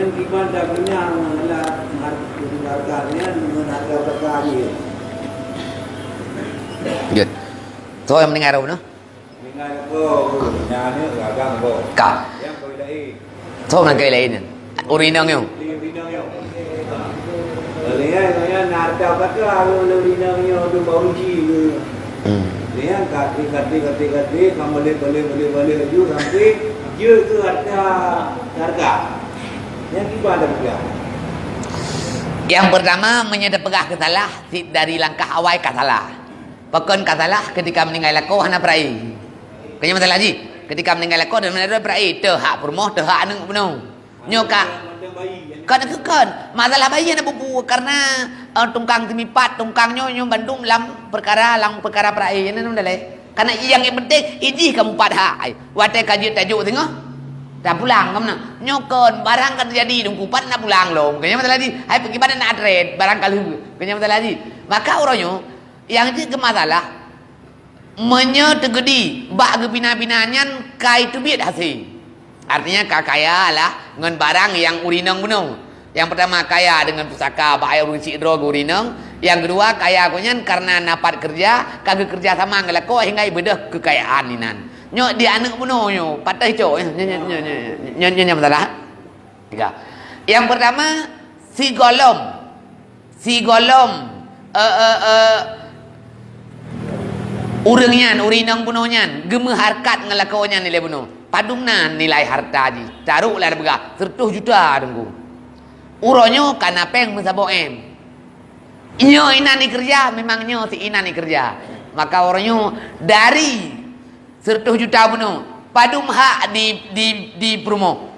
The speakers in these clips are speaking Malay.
yang gimana kenyang lah harganya dengan harga berkali. Good. Thôi em đi ngay đâu nữa? Ngay cô nhà nữa gà gà cô. Cả. Em coi đây. Thôi mình cây lấy nè. Urinong yo. Urinong yo. Lihat harga berkali urinong yo tu baru ji. Lihat kati kamu boleh juga sampai je tu harga. Yang gimana juga? Yang pertama menyedepegah kesalah dari langkah awal kasalah. Pakon kasalah ketika meninggal lako hana perai. Kanya masalah ji. Ketika meninggal lako dan meninggal perai tehak permoh tehak anu penuh. Nyoka. Kan masalah bayi na bubu karena tungkang timipat tungkangnya nyo Bandung lang perkara perai anu dalai. Karena yang penting iji kamu padha. Wate kaji tajuk tengok. Dah pulang kamu nak. Nyokon barang kan terjadi dong kupat nak pulang long. Kanya masalah ji. Hai pergi pada nak adret barang kalu. Kanya masalah ji. Maka orangnya yang itu masalah menyetegedi bak gebina-binanyan kai tu biat hasil. Artinya kaya lah dengan barang yang urinang bunuh. Yang pertama kaya dengan pusaka bak air urin sidro urinang. Yang kedua kaya kunyan karena napat kerja kagak kerja sama ngelako hingga ibadah kekayaan inan. Nyok dia anak bunuh nyo patah cok nya masalah. Tiga. Yang pertama si golom urangnya urinang bunuhnya geme harkat ngelakonya nilai bunuh padumna nilai harta ji taruh lah berga 100 juta dengku uronyo kana peng mensaboem inyo inani kerja memangnya si inani kerja maka oronyo dari 100 juta bunuh padum hak di promo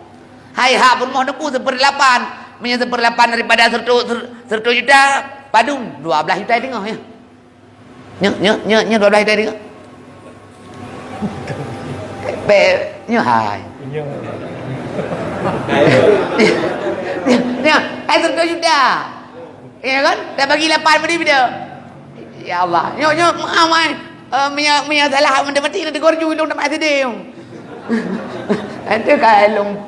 hai hak promo dengku 1/8 punya 1/8 daripada 100 juta padum 12 juta tengok ya Nhớ 12 tay đi kok. Be nhớ hai. Nhớ, hai 100 juta. Ya kan? Dah bagi 8 beri video. Ya Allah. Nyok amai punya salah mendapati nak tegur ju dong tak sedih. Itu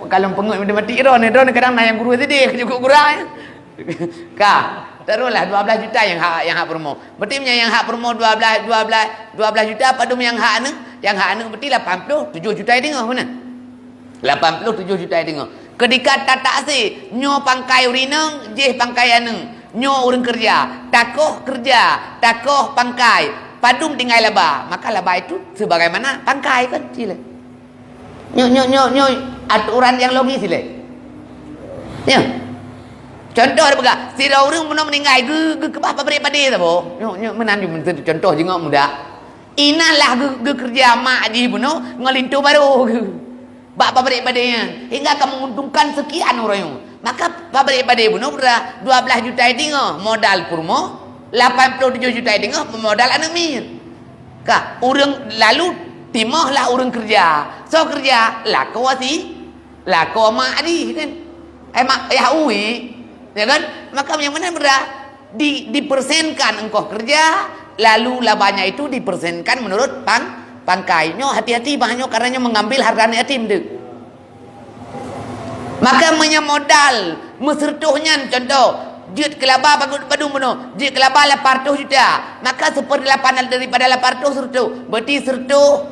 kalau pengut mendapati ron kadang nak yang guru sedih cukup kurang. Kak taruhlah 12 juta yang hak promo. Berarti yang hak promo 12 juta padum yang hak anu berarti 87 juta tengok mana? 87 juta tengok. Ketika tata si nyo pangkai urinang je pangkai anu nyo urang kerja, takoh pangkai, padum tinggal laba. Maka laba itu sebagaimana pangkai kan sila. Nyo aturan yang logis sila. Ya. Contoh ada bergak, si orang pun meninggal ke apa beri pada dia boh. Nyok menanju contoh jengok muda. Inalah ge kerja mak ji pun ngelintu baru. Bak apa beri pada dia hingga kamu menguntungkan sekian orang. Maka apa beri pada dia pun berada 12 juta tengok modal purmo, 87 juta tengok modal anak mir. Kak, orang lalu timahlah orang kerja. So kerja lako mak di kan. Mak ya uwi. Ya kan? Maka yang mana berada dipersenkan engkau kerja lalu labanya itu dipersenkan menurut pangkainya hati-hati banyak karenanya mengambil harganya yatim dek. Maka menyemodal mesertuhnya contoh jut kelaba badung penuh jut kelaba 800 juta maka 1/8 daripada 800 sertu berarti sertu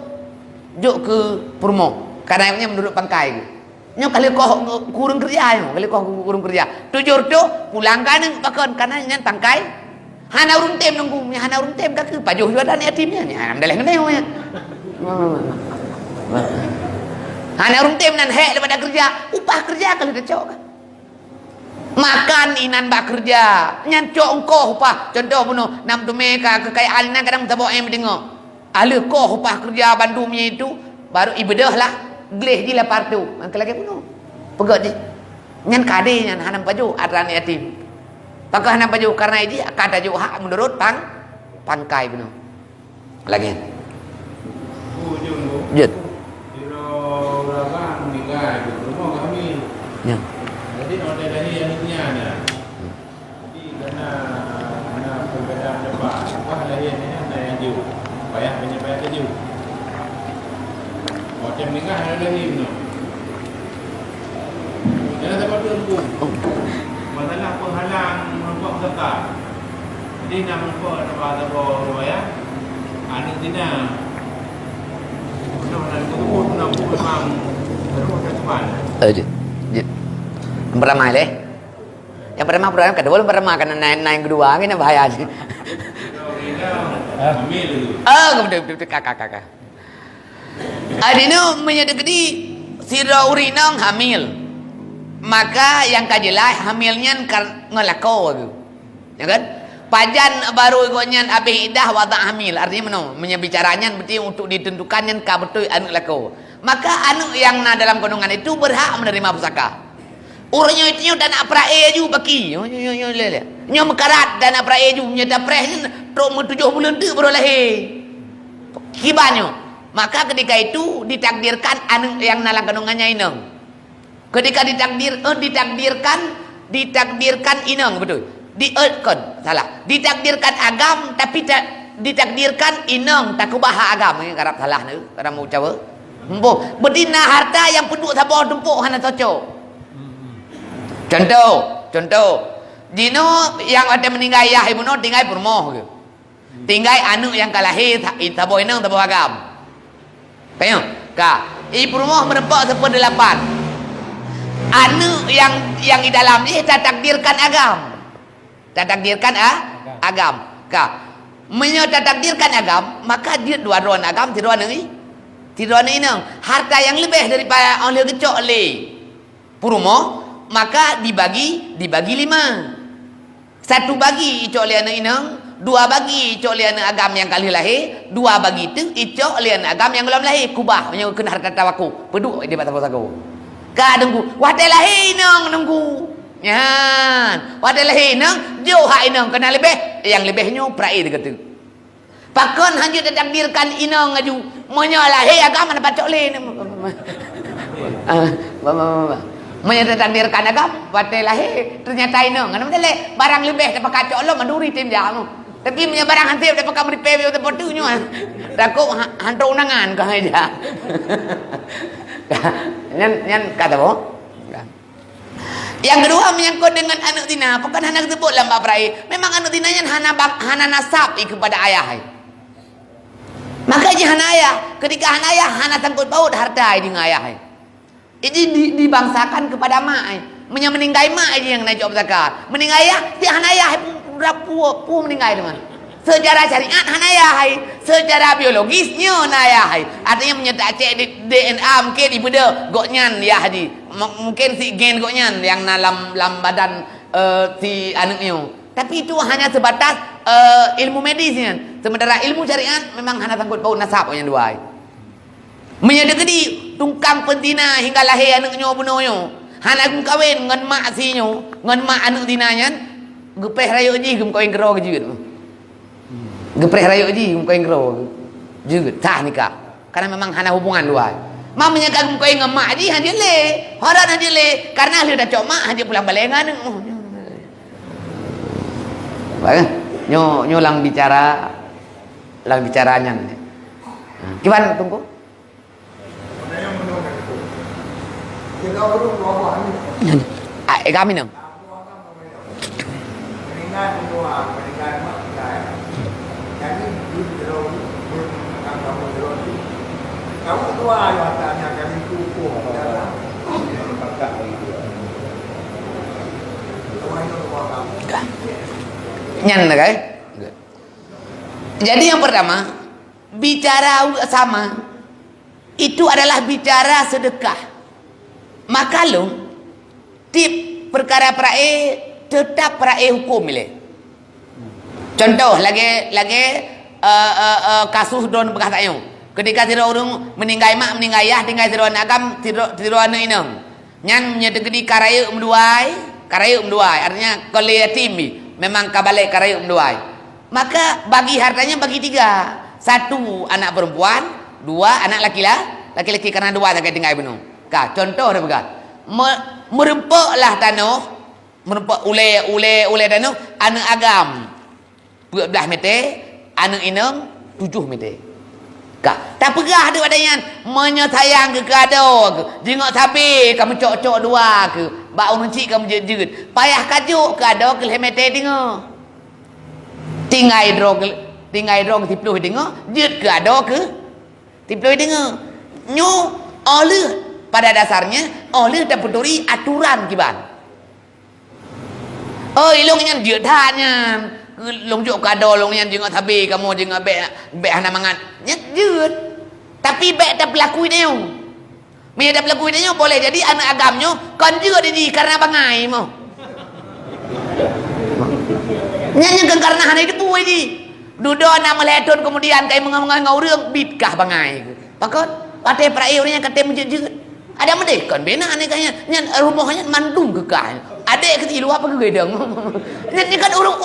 juk ke promo karenanya menurut pangkai nyo kali kau kurang kerja tujur tu pulangkan bakon karena nyan pangkai hana urun tem nunggu hana urun tem kak pajuh jualan yatimnya ni alhamdulillah ngene ya hana urun tem nan hek daripada kerja upah kerja kali decok makan inan bak kerja nyan cok engkau upah contoh puno nam tu meka kekayaan nan kadang tabo em dengo ale ko upah kerja Bandungnya itu baru ibadah lah gleh ji lapar tu angka lagi puno pegot ji ngan kade nyan hanam paju adran yatim pakah hanam paju karena ini akan tajuk hak menurut pangkai puno lagi jut berapa meninggal di rumah kami ya jadi ada dari yang punya jadi karena perbedaan depan wah lahir ini ada yang jauh payah jauh macam meninggal ada lagi no. Jangan dapat tu. Masalah penghalang membuat zakat. Jadi nak membuat apa ya? Anak tina. Nak kumpul nak memang terus depan. Yang pertama deh. Yang pertama program kedua, yang pertama kan naik yang kedua ini bahaya sih. Hamil tu. Betul kakak. Adino menyedekati sira urinang hamil. Maka yang kajelah hamilnya ngelako tu. Ya kan? Pajan baru ikutnya habis idah wada hamil. Artinya mana? Menyebicaranya berarti untuk ditentukannya ka betul anu lako. Maka anu yang dalam kandungan itu berhak menerima pusaka. Urangnya itu dan nak prae ju baki. Nyo mekarat dan nak prae ju nyata prehnya tok 7 bulan tu baru lahir. Kibanyo. Maka ketika itu ditakdirkan anu yang dalam kandungannya inang. Ketika ditakdirkan inang betul. Salah. Ditakdirkan agam tapi ditakdirkan inang tak kubah agam. Ini karap salah ni. Karap mau ucap. Bedina harta yang penduk sabah tumpuk hana cocok. Contoh. Dino yang ada meninggal ayah ibu no tinggal permoh ke. Tinggal anu yang kalahir sabah inang sabah agam. Tengok. Ibu rumah merempak 18. Anu yang di dalam ni takdirkan agam. Takdirkan agam. Takdirkan agam, maka dia dua ruan agam, tiruan ini nang. Harta yang lebih daripada oleh kecok le. Purumo, maka dibagi 5. 1 bagi icok le anak inang, 2 bagi icok le anak agam yang kali lahir, 2 bagi itu icok le anak agam yang belum lahir. Kubah menyukai harta tawaku. Peduk dia batas aku. Ka nunggu. Wadai lahir nang nunggu. Yan. Wadai lahir nang jauh hak inang kena lebih. Yang lebihnya prae dekat tu. Pakon hanya ditakdirkan inang aju. Menyolah agama nak pacok le. Menyetakdirkan agam wadai lahir ternyata inang. Kan betul le barang lebih dapat kacok lo manduri tim jamu. Tapi punya barang hansip dapat kamu di PW atau potunya. Takut hantu unangan kau aja. Yang kata boh. Yang kedua menyangkut dengan anak tina. Bukan anak tersebut lambak perai. Memang anak tinanya hana nasab kepada ayah. Maka je hana ayah. Ketika hana ayah hana sangkut paut harta dengan ayah. Ini dibangsakan kepada mak. Meninggal mak aja yang nak jawab zakat. Meninggal ayah, dia hana ayah pun meninggal teman. Secara syariat hana ayah. Secara biologisnya hana ayah. Artinya menyertai cek DNA mungkin ibu dia goknyan ya haji. Mungkin si gen goknyan yang dalam badan si anaknya. Tapi itu hanya sebatas ilmu medisnya. Sementara ilmu syariat memang hanya sangkut paut nasab yang dua. Menyedekati tungkang pentina hingga lahir anaknya bunuhnya. Hana gum kawin ngan mak sinyo, ngan mak anak tinanya. Gepeh rayu ji gum kawin kero ke juga. Gepeh rayu ji gum kawin kero juga sah nikah. Karena memang hana hubungan dua. Mamanya kagum kawin ngan mak ji hadir le. Horan hadir le karena dia dah cok mak hadir pulang balengan. Baik. Nyo lang bicaranya. Gimana tunggu? Kami nang. Nyan kan? Jadi yang pertama, bicara sama itu adalah bicara sedekah. Maka lu tip perkara prae tetap prae hukum ile. Contoh lagi kasus don bekas tayo. Ketika tiro urung meninggal mak meninggal ayah tinggal tiro agam tiro anu inang. Nyan nyedegedi karayu umduai artinya kalau yatim memang kabalik karayu umduai. Maka bagi hartanya bagi 3. 1 anak perempuan, 2 anak laki-laki karena 2 tak tinggal benar. Contoh dia pegang. Merempaklah tanah, merempak ule tanah anak agam 12 meter, anak inang 7 meter. Kak, tak pegah dia padayan. Menyayang ke kado ke. Jengok sabi kamu cok-cok dua ke. Bak orang cik kamu jeut-jeut. Payah kajuk kado ke lemete dengar. Tinggai drog tipluh dengar. Jeut ke ado ke. Tipluh dengar. Nyu oleh pada dasarnya oleh dan peduli aturan kiban. Oh, ilung nyan jeut tanya. Long jok kado long yang jengok sabi kamu jengok bek hana mangat nyet jeut tapi bek dah berlaku dia me dah berlaku dia boleh jadi anak agamnya kon jeut ini karena bangai mo nyanyi karena hana itu puai di dudo nak meletun kemudian kai ngau reung bitkah bangai pakot pate prai orangnya kate menjeut ada mede kon bena ane kaya nyan rumahnya mandung ke kai adek ke ilu apa ke gedang nyan kan urung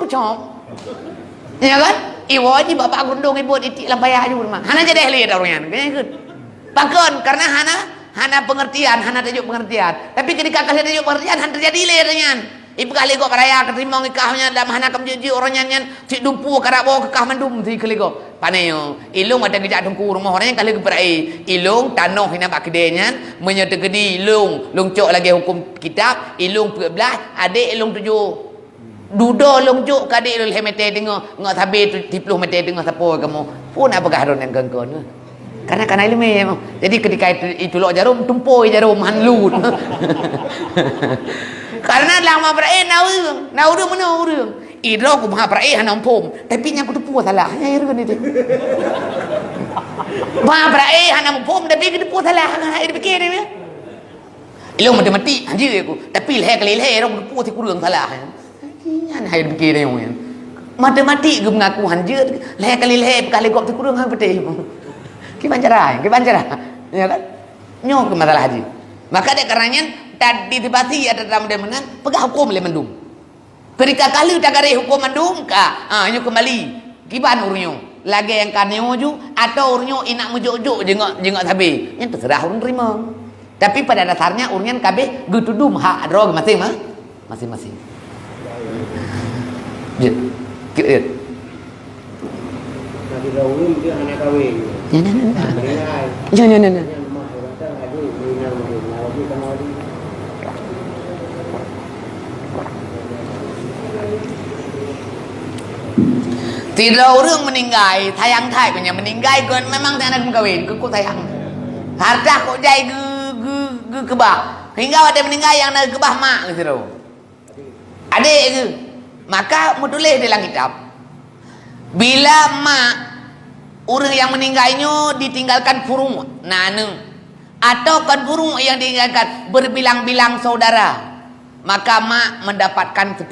pecom ya kan iwo ni bapak gundung ibu itik lampaya aja rumah hana jadi ahli dah orangnya kaya ikut pakon karena hana pengertian hana tajuk pengertian tapi ketika kalian tajuk pengertian hana terjadi le dengan ibu kali kok peraya keterima nikahnya dalam hana kamjuji orangnya nyan cik dumpu karabo kekah mandum ti kali kok paneyo ilung ada gejak dengku rumah orangnya kali keperai ilung tanah hina bak kedenya menyata gedi ilung cok lagi hukum kitab ilung 14 adik ilung 7 dudo long cok kadik ilung hemete dengar ngak sabi 30 mete dengar sapo kamu pun apa garon yang gangkon karena ilmu jadi ketika itu lo jarum tumpoi jarum hanlut karena lama berai nau dia mana orang idro aku maha berai hanam pom tapi nya aku tu puas salah nya irun itu maha berai hanam pom tapi aku tu puas salah ai fikir dia ilmu mati anjir aku tapi leh kali leh orang tu puas aku reung salah nya ai fikir dia mati aku mengaku anjir leh kali leh kali kok tu reung hang pete Kibancara ya kan nyok ke masalah haji maka dia karenanya tadi dibati ada dalam demenan pegah hukum le mendung ketika kali tak gare hukum mendung ka nyo kembali kiban urnyo lagi yang kaneo ju atau urnyo inak mujuk-juk jengok sabi yang terserah urun terima tapi pada dasarnya urnyan kabeh gutudum hak drog masing-masing ya Nanti dahulu dia anak kawin. Ya. Tidak orang meninggal, tayang thai punya meninggal kan memang tak nak kawin, kau tayang. Harta kau jai kebah. Hingga ada meninggal yang nak kebah mak gitu. Adik itu. Maka mutulis dalam kitab. Bila mak orang yang meninggalnya ditinggalkan furung nanu atau kan furung yang ditinggalkan berbilang-bilang saudara maka mak mendapatkan 1/6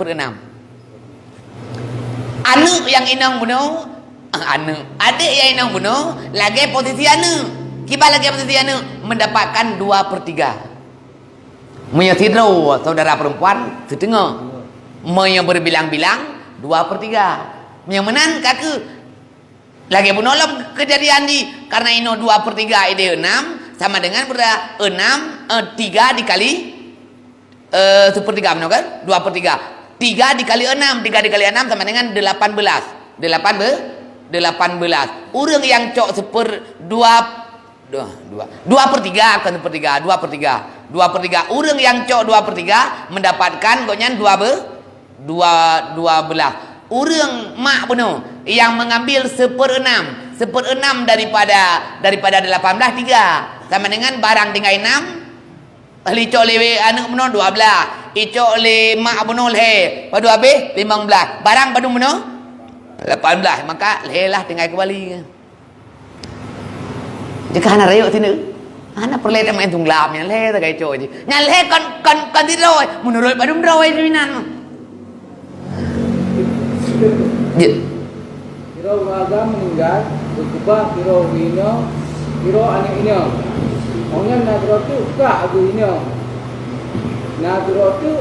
anu yang inang bunuh anu adik yang inang bunuh lagi posisi anu kiba lagi posisi anu mendapatkan 2/3 menyatidro saudara perempuan setengah yang berbilang-bilang 2/3 yang menan kaku lagi menolong kejadian di karena ino 2/3 ide 6 sama dengan berapa 3 dikali 1/3 benar kan 2/3 3 dikali 6 3 dikali 6 sama dengan 18 orang yang cok 2/3 kan 2/3 orang yang cok 2/3 mendapatkan koknya 12 orang mak penuh yang mengambil 1/6 daripada 18 3 sama dengan barang tinggal 6 licok lewe anak penuh 12 icok le mak penuh le padu habis 15 barang penuh penuh 18 maka lelah tinggal kembali jika anak rayuk sini anak perlu ada main tunglam yang le tak icok je yang le kan tidur menurut padum drawai seminan Kiro agam meninggal, berkubah kiro ino, kiro anak ino. Orangnya nak kiro tu kak agu ino. Nak kiro tu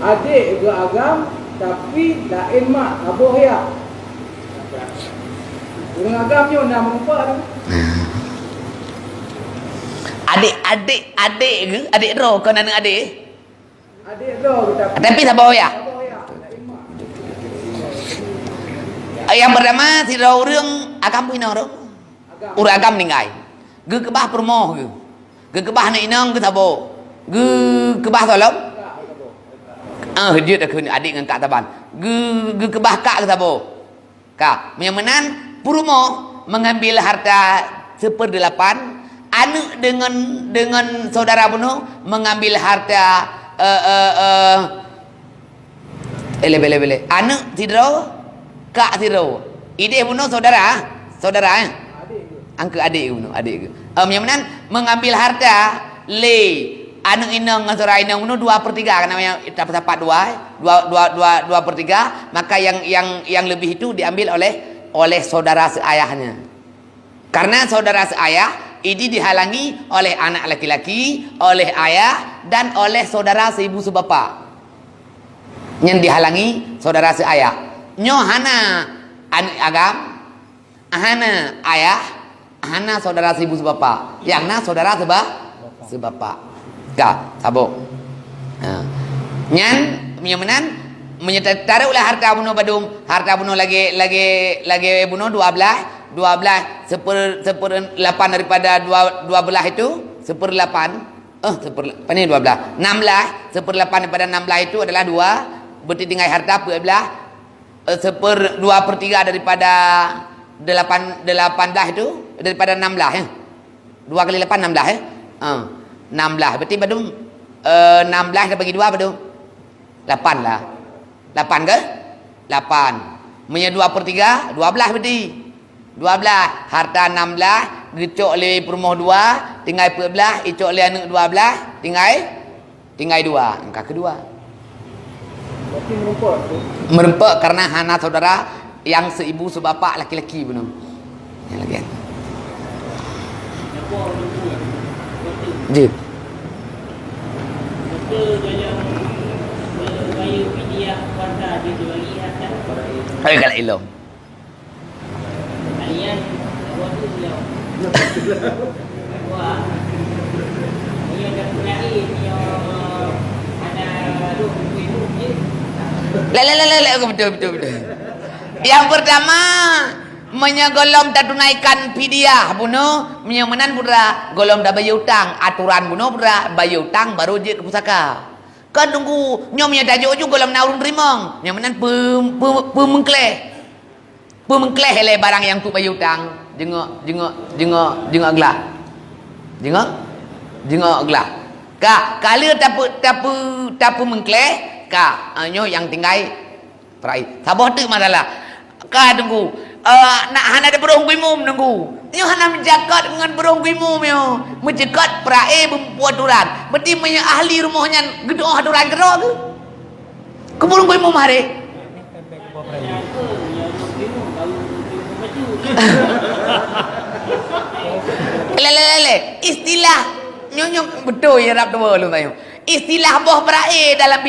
adik juga agam, tapi lain mak abuh ya. Orang agamnya nak mengubah tu. Adik roh kau nak adik? Adik roh tapi sabar ya. Yang pertama tidak orang agam punya orang uragam ningai ge kebah permoh ge kebah na inang ge tabo ge kebah tolong dia dah kena adik dengan kak taban ge kebah kak ge tabo kak menan permoh mengambil harta 1/8 anak dengan saudara bunuh mengambil harta bele anak tidro kak tidro ide bunuh saudara angka adik bunuh adik yang mana mengambil harta le anak inang dengan saudara inang bunuh 2/3 kan namanya dapat 2/3 maka yang lebih itu diambil oleh saudara seayahnya karena saudara seayah ini dihalangi oleh anak laki-laki, oleh ayah dan oleh saudara seibu sebapa. Yang dihalangi saudara seayah. Nyo hana anak agam, hana ayah, hana saudara seibu sebapa. Yang na saudara sebapa. Ka, sabo. Nyan menyamanan taruhlah harta bunuh badung, harta bunuh lagi bunuh 12 1/8 daripada 12 itu 1/8 ini 12 16 1/8 daripada 16 itu adalah 2 berarti tinggal harta 1/2/3 daripada 18 itu daripada 16 ya 2 kali 8 16 ya 16 berarti badung 16 bagi 2 badung 8 lah 8 ke 8 punya 2/3 12 berarti 12 harta 16 dicok oleh permoh 2 tinggal 14 dicok oleh anak 12 tinggal 2 angka kedua berarti merempak karena hana saudara yang seibu sebapa laki-laki benar yang lagi je kalau kalau ilmu Kalian waktu dia. Wah. Dia dah mulai dia ada dulu je. Betul. Yang pertama menyegolom tak tunaikan fidyah bunuh menyamanan pura golom dah bayar hutang aturan bunuh pura bayar hutang baru je ke pusaka kan tunggu nyomnya tajuk juga golom naurun rimong menyamanan pemengkleh hele barang yang tu bayar hutang jengok gelak jengok gelak ka kala tapu mengkleh ka nyo yang tinggal perai sabar tu masalah ka tunggu nak hana ada berong guimum nunggu nyo hana menjagat dengan berong guimum yo menjagat perai membuat aturan berarti punya ahli rumahnya gedung aturan kero tu ke berong guimum hari lele istilah nyonyong betul ya rap dua lu tayo istilah boh perai dalam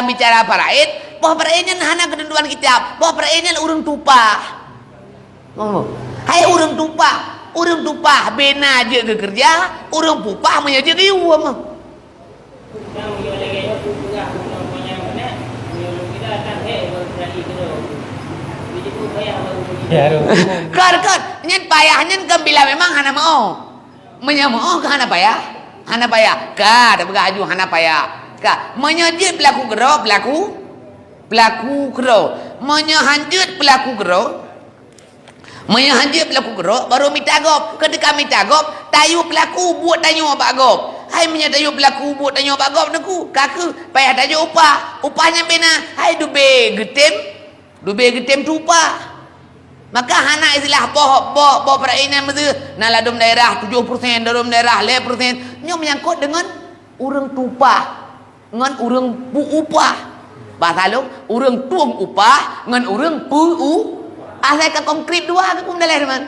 bicara paraid boh perainya hana ketentuan kitab boh perainya urang tupah hai urang tupah bena je ke kerja urang pupah menyaja ke iu mah Kar nyen payah nyen bila memang hana mau menyamau ke hana payah ka ada begaju hana payah ka menyajit pelaku gero menyahanjut pelaku gero baru mitagop ketika mitagop tayu pelaku buat tayu bagop hai menyatayu pelaku buat tayu bagop neku kaku payah tayu upahnya bena hai dube getem tupa maka hana istilah boh perainan mesti naladum daerah 7% dalam daerah 5% nyo menyangkut dengan urang tupah dengan urang pu upah bahasa lu urang tuang upah dengan urang pu asal ka konkret dua ke kum dalam man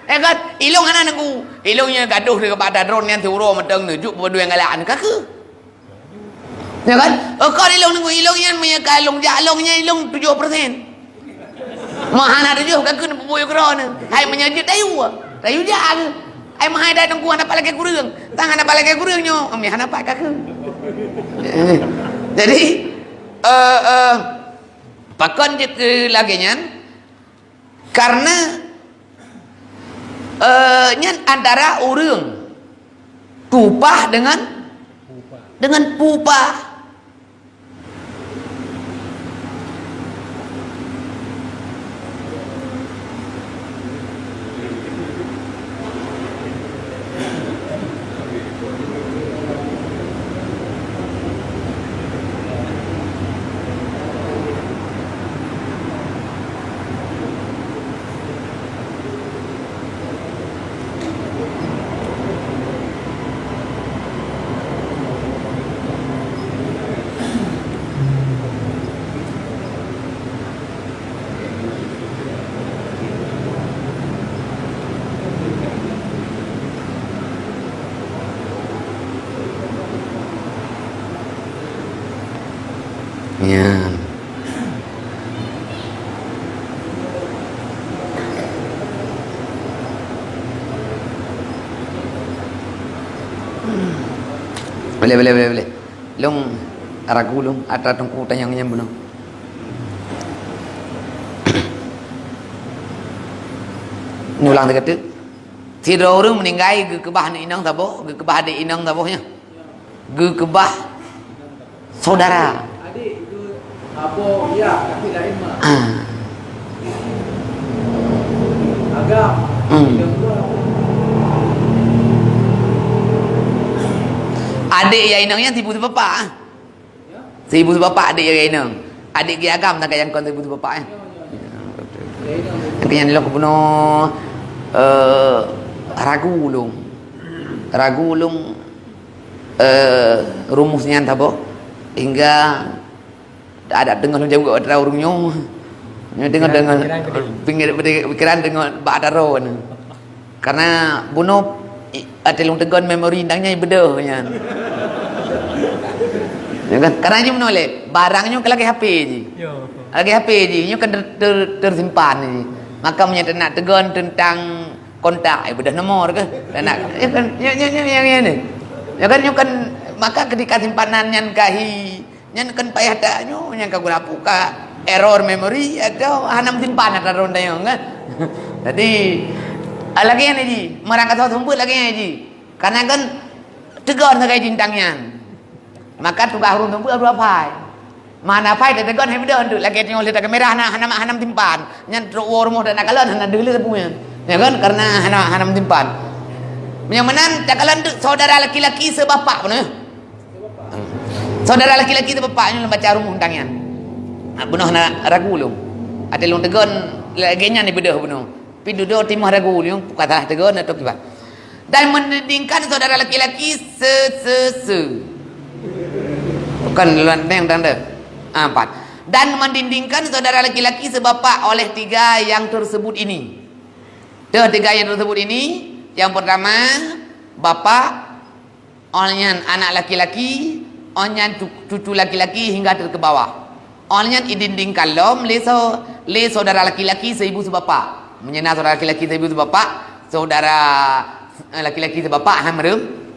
kan ilong hana nangku ilongnya gaduh dekat pada drone yang turo meteng nujuk bodoh yang galaan ka ke ya kan kan ilong nangku ilongnya punya kalong jalongnya ilong 7% mahana tujuh kakun bubuy krona hai menyajut tayu jang ai mahai dah tunggu hana palake kurang tang hana palake kurang nyo ami hana pak kakun jadi pakon je lagi nyan Karena nyan antara orang tupah dengan pupah. Ya. Boleh. Long ragu long ada tungku tanyang yang benar. Ngulang dekat tu. Tiada orang meninggai ke bah ni inang tabo, ke bah de inang tabonya. Ke bah saudara. Adik itu abo ya tapi lain mah. Agam. Yang kedua adik ya inangnya tipu tu bapak. Tipu tu bapak adik ya inang. Adik dia agam tak yang kon tipu tu bapak. Yang ni lo kuno ragu ulung rumusnya tabo hingga ada dengar jauh ada orangnya dengar pinggir pikiran dengan badaron karena bunuh atelung tegon memori indangnya bedo ya kan karena je menoleh barangnya ke lagi HP je lagi HP je nya kan tersimpan je maka menyata nak tegon tentang kontak bedah nomor ke nak ya kan yang ni ya kan maka ketika simpanan nyan kahi nyan kan payah dak nyo yang ka gula puka error memory atau hanam simpan ada ronda yang kan jadi lagi yang ni merangkat satu semput lagi yang ni karena kan tegon sekai jintangnya maka tugas urung semput dua pai mana pai tegon hai bedah untuk lagi tengok letak kamera hanam simpan nyan truk rumah dan nakalan hanam dulu sepunya ya kan karena hanam simpan yang menan cakalan saudara laki-laki sebapak benar saudara laki-laki sebapaknya baca rumah undangnya bunuh nak ragu lu ada lu tegon laginya ni bedah bunuh pindu do timah ragu lu kata tegon atau kibat dan mendindingkan saudara laki-laki bukan yang tanda 4 dan mendindingkan saudara laki-laki sebapak oleh 3 yang tersebut ini. 3 yang tersebut ini yang pertama bapak, onyan anak laki-laki, onyan cucu laki-laki hingga ke bawah. Onyan idindingkan lom le saudara laki-laki seibu sebapak. Menyena saudara laki-laki seibu sebapak, saudara laki-laki sebapak hamrem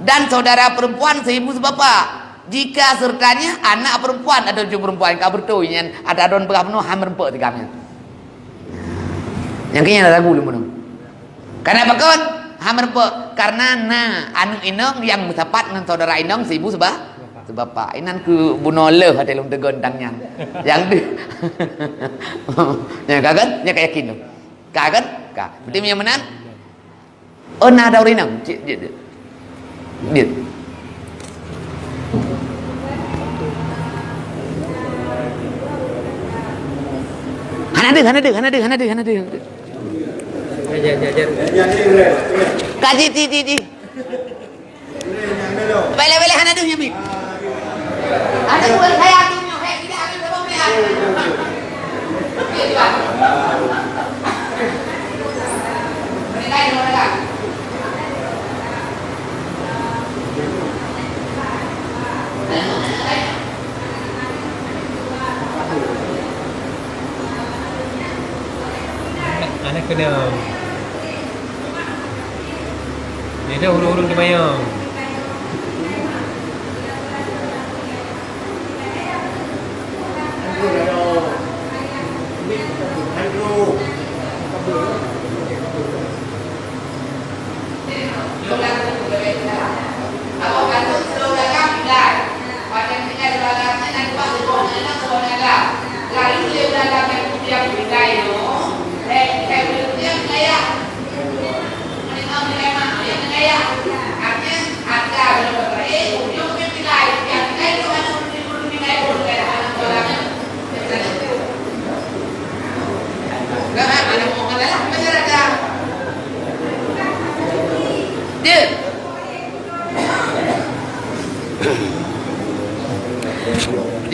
dan saudara perempuan seibu sebapak. Jika sertanya anak perempuan atau cucu perempuan kau bertuian ada adon penuh hamrem tigamnya. Yang kini ada ragu lu karena apa kawan? Karena anu inong yang bersapat dengan saudara inong seibu sebapak. Inan ku bunoleh hati lung tegon tangnya. Yang tu. Ya kagan? Ya yakin tu. Kagan? Ka. Berarti yang menan? Oh nah daur inong. Dia. Hana ada. Kaji ti. Bele hana dunya bi. Ada buat saya dunya, saya tidak akan berbohong. Anak kena dia dah urung-urung dia bayang Hydro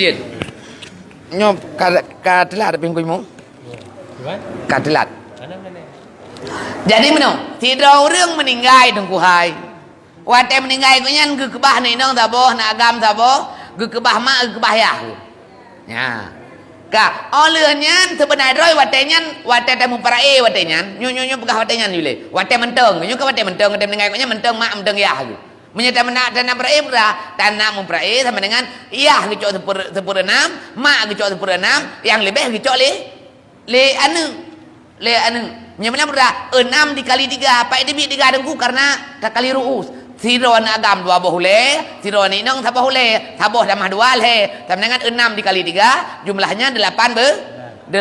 Dia. Nyo katelat ping kuimu. Cuba. Katelat. Mana mana. Jadi meno, tidak orang meninggal tengku hai. Wate meninggal ku nyan kebah ni nong taboh nak agam taboh, kebah mak kebah ya. Ya. Ka oleh nyan sebenarnya roi wate nyan wate tamu parae wate nyan. Nyu pegah wate nyan yule. Wate menteng, nyu ke wate menteng wate meninggal ku nyan menteng mak menteng ya. Menyata menak tanah perae pura tanah memperae sama dengan iya gecok sepur enam mak gecok sepur enam yang lebih gecok le anu menyamanya pura 6 dikali 3 pak debit 3 dengku karena tak kali ruus siro anak agam 2 boleh siro ni nong sabah boleh sabah tambah 2 le sama dengan 6 dikali 3 jumlahnya 18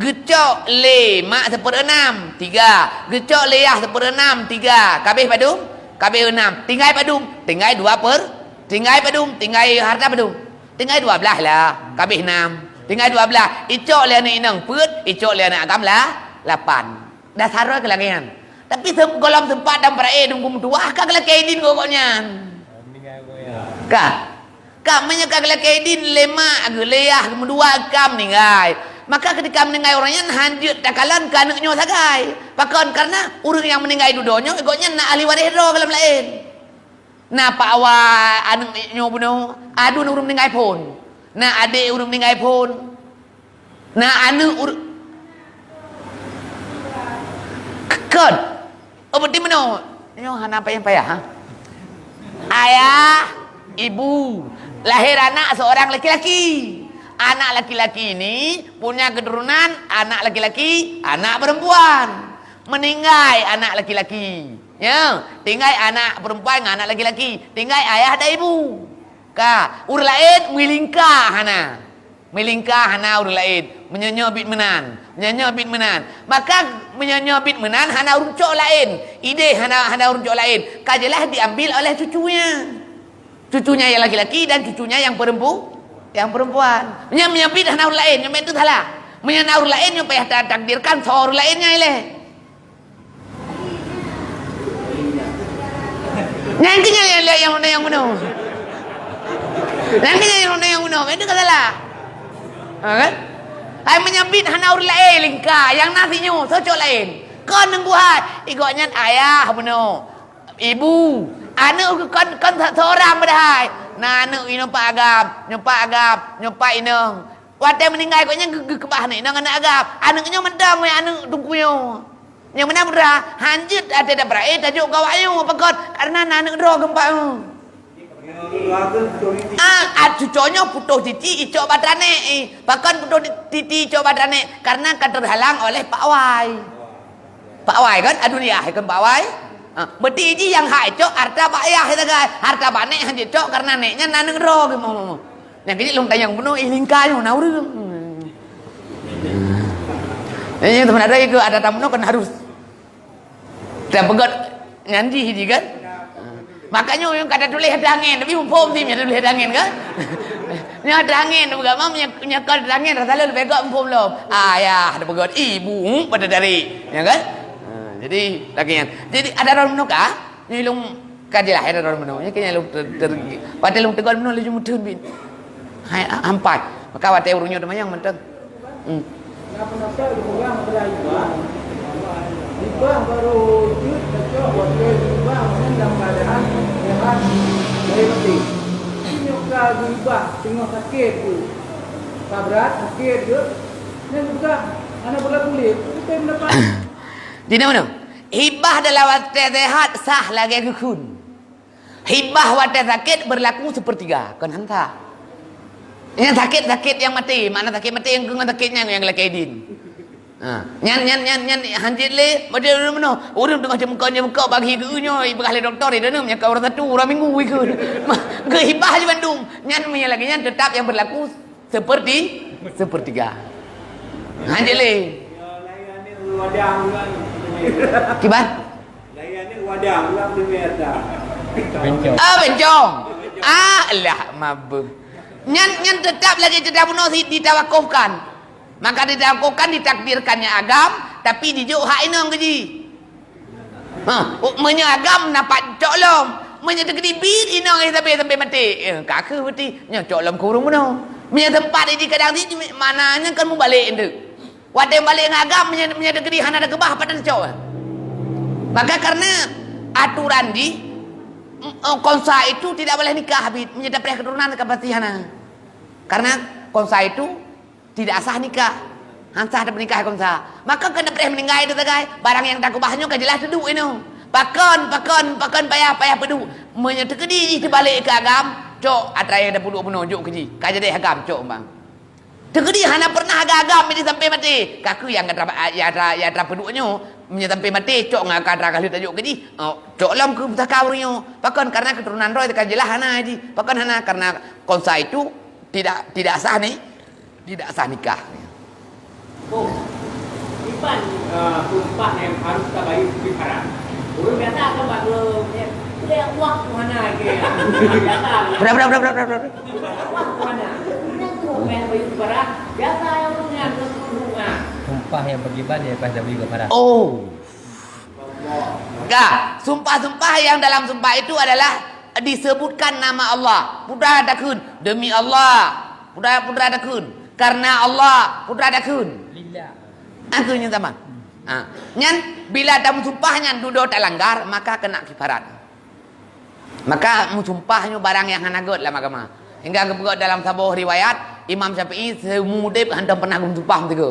gecok le mak sepur enam 3 gecok le yah sepur enam 3 kabeh padum kabeh 6 tinggal padum tinggal 2 per tinggal padum tinggal harta padum tinggal 12 lah kabeh 6 tinggal 12 icok le ni nang put icok le nak agam lah 8 dah saroi kelakian tapi golom tempat dan perae dungkum tua ka kelakian pokoknya ka menyeka kelakian lema ageleah kedua kam ninggai maka ketika meninggal orangnya hanjut takalan ke anaknya sagai pakon karena urang yang meninggal dudonya egoknya nak ahli waris ro kalam lain nah pak awa anaknya bunuh adu urang meninggal pun nah adik urang meninggal pun nah anu kekon berarti meno nyo hana apa yang payah ha ayah ibu lahir anak seorang laki-laki. Anak laki-laki ini punya keturunan anak laki-laki, anak perempuan. Meninggal anak laki-laki. Ya, tinggal anak perempuan dengan anak laki-laki. Tinggal ayah dan ibu. Ka, urang lain milingkah hana. Milingkah hana urang lain. Menyonya bit menan. Menyonya bit menan. Maka menyonya bit menan hana urang cok lain. Ide hana urang cok lain. Kajelah diambil oleh cucunya. Cucunya yang laki-laki dan cucunya yang perempuan. Yang perempuan menyambit hana urang lain nyambit itu salah menyana urang lain yang payah takdirkan so urang lainnya ile nyangkinya yang bunuh nyangkinya yang bunuh itu salah kan ay menyambit hana urang lain lingka yang nasinya cocok lain kon nunggu hai igoknya ayah bunuh ibu anu kon seorang bedahai nah anu nyompak agam nyompak inang wate meninggal koknya kebah ni nang anak agam anaknya mendang we anu tungkuyo yang mana bra hanjut ada dah berae tajuk kawayu pakot karena anak dro gempak cucunya putus titi icok badrane pakon putus titi icok badrane karena terhalang oleh Pak Wai kan aduh ya kan Pak Wai berarti ini yang hak cok harta bayah kita guys harta banek hanya cok karena neknya naneng ro gitu yang kini lung tayang penuh lingkar yang naur ini teman ada itu ada tamu kan harus dan pegot nyanyi kan makanya yang kata tulis ada angin tapi umpom tim ada tulis ada angin kan ni ada angin bukan mam nyakal ada angin rasa lalu pegot umpom lo ayah ada pegot ibu pada dari ya kan jadi lakian jadi ada orang menukah ni lung kajilah ada orang menuk kayaknya lung wate lung tegon menuk lu mutun bin hai ampat maka wate urungnya demayang menteng Ibah baru jut kecok wate ibah dalam keadaan sehat dari mati nyuka ibah tengah sakit tu berat sakit je ni juga anak bola kulit kita mendapat di mana? Hibah dalam wate sehat sah lagi kekun. Hibah wate sakit berlaku sepertiga. Kan hanta. Yang sakit yang mati, mana sakit mati yang kengan sakitnya yang laki din. Nyan hanjit le, macam mana? Orang tengah muka bagi gunya, ibah doktor itu namanya kau orang satu orang minggu ikut. Ke hibah di Bandung, nyan punya lagi nyan tetap yang berlaku sepertiga. Hanjit le. Wadang kan. Kiban? Layan ni wadang lah bermeta. Bencong. Bencong. Alah mabuk. Nyan tetap lagi tetap bunuh ditawakufkan. Maka ditawakufkan ditakdirkannya agam tapi dijuk hak inang keji. Menyagam napak colong. Menyata kedi bit inang sampai mati. Kakak mati. Nyocok dalam kurung mana. Menyata tempat ini kadang ni mananya kan mu balik itu. Wadah balik ngagam menyata kedi hana ada kebah pada cok. Maka karena aturan di konsa itu tidak boleh nikah habis menyata perih keturunan kepatihan. Karena konsa itu tidak sah nikah. Hansah ada menikah konsa. Maka kena perih meninggal itu tagai. Barang yang tak kubahnya kan jelas duduk ini. Pakon payah pedu. Menyata kedi di balik ke agam. Cok atrai ada puluh penunjuk keji. Kaja deh agam cok bang. Tegedi hana pernah agam ini sampai mati. Kaku yang kata ya peduknya menyata sampai mati cok ngak kata kali tajuk keji. Cok lam ke takawriyo. Pakon karena keturunan roy tekan jelas hana ji. Pakon hana karena konsa itu tidak sah nih. Tidak sah nikah. Oh, iban sumpah yang harus kita bayar kifarat. Orang biasa kan bak belum dia wak mana ke? Biasa. Berapa. Wak mana? Yang bayar kifarat biasa yang punya bunga. Sumpah yang beriban ya pas dah beri kepada. Oh. Enggak, sumpah-sumpah yang dalam sumpah itu adalah disebutkan nama Allah. Putra dakun demi Allah. Putra dakun karena Allah. Putra dakun. Lillah. Aku yang sama. Nyan bila dalam sumpahnya duduk tak langgar maka kena kifarat. Maka sumpahnya barang yang hanagot lah agama. Hingga kebegot dalam sebuah riwayat Imam Syafi'i semudip hendak pernah sumpah tiga.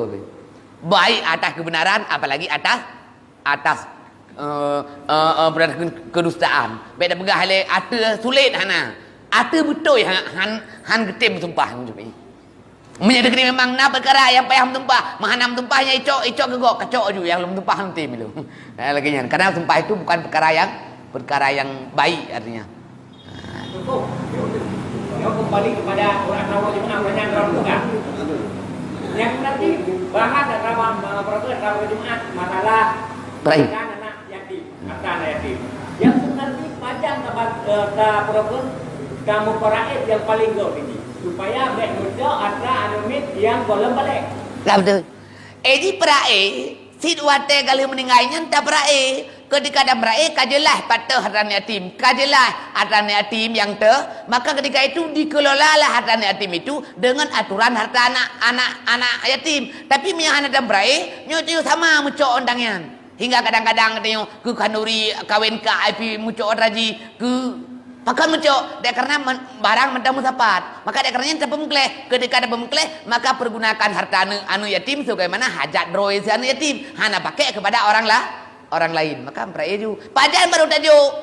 Baik atas kebenaran apalagi atas kedustaan. Beda pegah le ata sulit hana. Ata betul han getim sumpah Syafi'i. Menyadari memang nak perkara yang payah mentumpah, mahanam tumpahnya icok kegok kacok ju yang belum tumpah nanti milu. Lagi nya. Karena tumpah itu bukan perkara yang baik artinya. Yang kembali kepada orang rawat Jumat banyak orang juga. Yang nanti bahas dalam peraturan rawat Jumat masalah anak yatim, anak yatim. Yang nanti panjang ke program kamu paraid yang paling gol ini. Supaya baik muda ada mit yang boleh balik. Lah betul. Di perae si wate kalau meninggalnya tak perae. Ketika ada perae kajelah patah harta yatim. Kajelah harta yatim yang maka ketika itu dikelolalah harta yatim itu dengan aturan harta anak yatim. Tapi yang ada perae nyoto sama mucok undangnya. Hingga kadang-kadang katanya ke kanuri kawin ke IP mucok raji ke pakan muncul, karena barang mendamu sapat. Maka karena tak pemengkleh. Ketika ada pemengkleh, maka pergunakan harta anu yatim sebagaimana hajat droi si anu yatim. Hana pakai kepada orang lain. Maka merayu. Pajan baru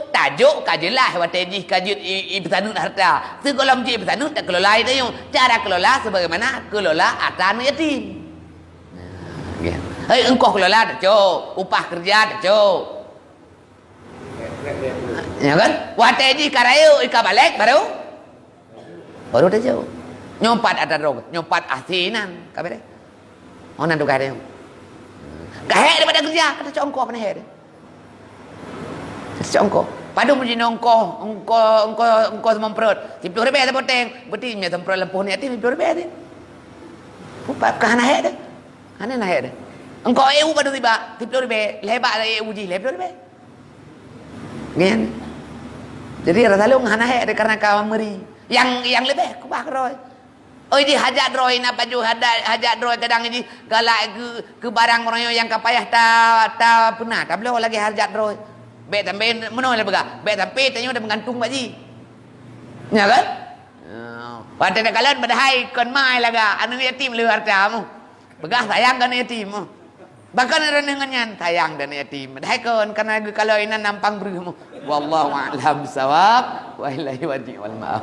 tajuk kajelah watejih kajut ibtanut harta. Sekolah mji ibtanut tak kelola itu yung cara kelola sebagaimana kelola harta anu yatim. Nah, hei engkau kelola tajuk, upah kerja tajuk. Ya kan? Wateji karayu ika balik baru dah jauh. Nyompat ada rog, nyompat asinan, kabeh. Onan tu kare. Kahe daripada kerja, kata congko apa nih? Congko. Padu mesti nongko, engko sememprot. 10 ribu ada poteng, berarti nya semprot lempuh ni 10 ribu ada. Pupat kahana he dah. Hana nah he dah. Engko EU padu tiba, 10 ribu, lebat EU ji 10 ribu. Gen. Jadi rasa lu ngana he karena kawan meri. Yang lebih kubah roy. Oh ini hajat roy napa ju hajat roy kadang ini galak ke barang orang yang kapayah ta punah. Tak boleh lagi hajat roy. Bet sampai meno le bega. Bet sampai tanya udah menggantung baji. Ya kan? Pada kalian badai kon mai laga anu yatim lu hartamu. Begah sayang kan yatim. Bahkan renengannya sayang dan yatim. Badai kon karena kalau ina nampang berumu. Wallahu a'lam bissawab wa ilaihi wal maaf.